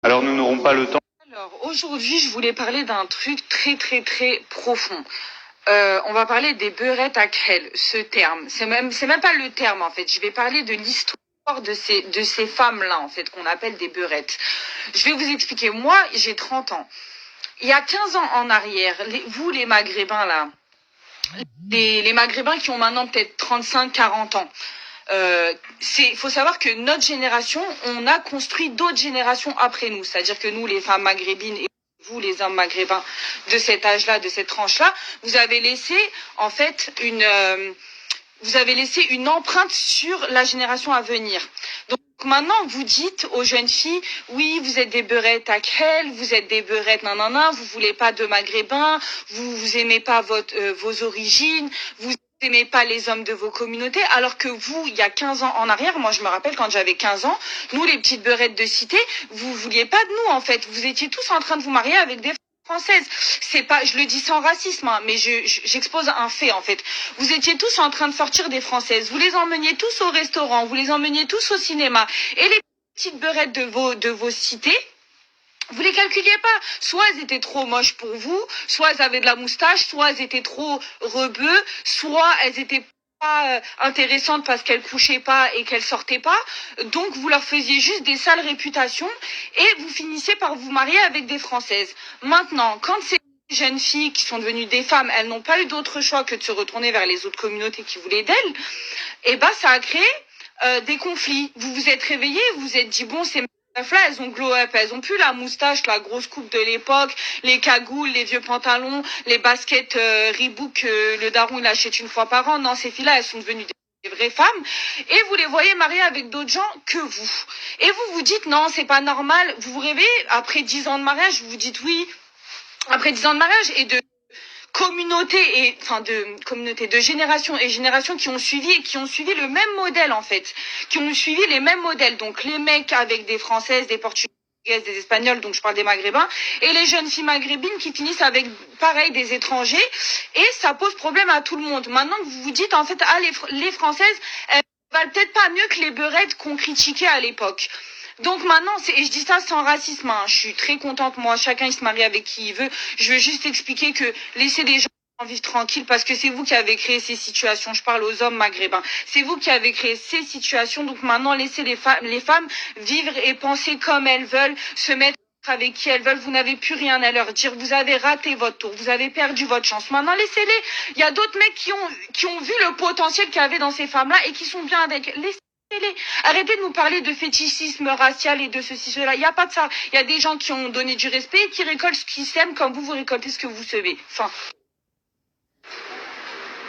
Alors nous n'aurons pas le temps. Alors aujourd'hui, je voulais parler d'un truc très profond. On va parler des beurettes à Khel, ce terme. C'est même pas le terme en fait. Je vais parler de l'histoire de ces femmes-là en fait qu'on appelle des beurettes. Je vais vous expliquer. Moi, j'ai 30 ans. Il y a 15 ans en arrière, vous les Maghrébins là, les Maghrébins qui ont maintenant peut-être 35, 40 ans. Faut savoir que notre génération, on a construit d'autres générations après nous. C'est-à-dire que nous, les femmes maghrébines et vous, les hommes maghrébins de cet âge-là, de cette tranche-là, vous avez laissé en fait une empreinte sur la génération à venir. Donc maintenant, vous dites aux jeunes filles, oui, vous êtes des beurettes à Khel, vous êtes des beurettes nanana, vous voulez pas de maghrébins, vous aimez pas vos origines, vous aimez pas les hommes de vos communautés, alors que vous, il y a 15 ans en arrière, moi je me rappelle quand j'avais 15 ans, nous les petites beurettes de cité, vous vouliez pas de nous en fait, vous étiez tous en train de vous marier avec des françaises. C'est pas, je le dis sans racisme, hein, mais j'expose un fait en fait. Vous étiez tous en train de sortir des françaises, vous les emmeniez tous au restaurant, vous les emmeniez tous au cinéma, et les petites beurettes de vos cités, vous les calculiez pas. Soit elles étaient trop moches pour vous, soit elles avaient de la moustache, soit elles étaient trop rebeux, soit elles étaient pas intéressantes parce qu'elles couchaient pas et qu'elles sortaient pas. Donc vous leur faisiez juste des sales réputations et vous finissez par vous marier avec des Françaises. Maintenant, quand ces jeunes filles qui sont devenues des femmes, elles n'ont pas eu d'autre choix que de se retourner vers les autres communautés qui voulaient d'elles, et ben ça a créé des conflits. Vous vous êtes réveillés, vous vous êtes dit bon, c'est là, elles ont glow up, elles ont plus la moustache, la grosse coupe de l'époque, les cagoules, les vieux pantalons, les baskets Reebok que le daron il achète une fois par an. Non, ces filles-là, elles sont devenues des vraies femmes et vous les voyez mariées avec d'autres gens que vous. Et vous vous dites non, c'est pas normal. Vous vous réveillez après 10 ans de mariage, vous vous dites oui, après 10 ans de mariage et de communauté de génération et génération qui ont suivi le même modèle en fait, qui ont suivi les mêmes modèles. Donc les mecs avec des françaises, des portugaises, des espagnols, donc je parle des maghrébins, et les jeunes filles maghrébines qui finissent avec pareil des étrangers, et ça pose problème à tout le monde. Maintenant que vous vous dites en fait ah les françaises elles valent peut-être pas mieux que les beurettes qu'on critiquait à l'époque. Donc maintenant, et je dis ça sans racisme, hein, je suis très contente, moi, chacun il se marie avec qui il veut. Je veux juste expliquer que laissez les gens vivre tranquilles parce que c'est vous qui avez créé ces situations. Je parle aux hommes maghrébins. C'est vous qui avez créé ces situations. Donc maintenant, laissez les femmes vivre et penser comme elles veulent, se mettre avec qui elles veulent. Vous n'avez plus rien à leur dire. Vous avez raté votre tour. Vous avez perdu votre chance. Maintenant, laissez-les. Il y a d'autres mecs qui ont vu le potentiel qu'il y avait dans ces femmes-là et qui sont bien avec. Laissez-les. Arrêtez de nous parler de fétichisme racial et de ceci, cela. Il n'y a pas de ça. Il y a des gens qui ont donné du respect et qui récoltent ce qu'ils sèment comme vous récoltez ce que vous semez. Enfin.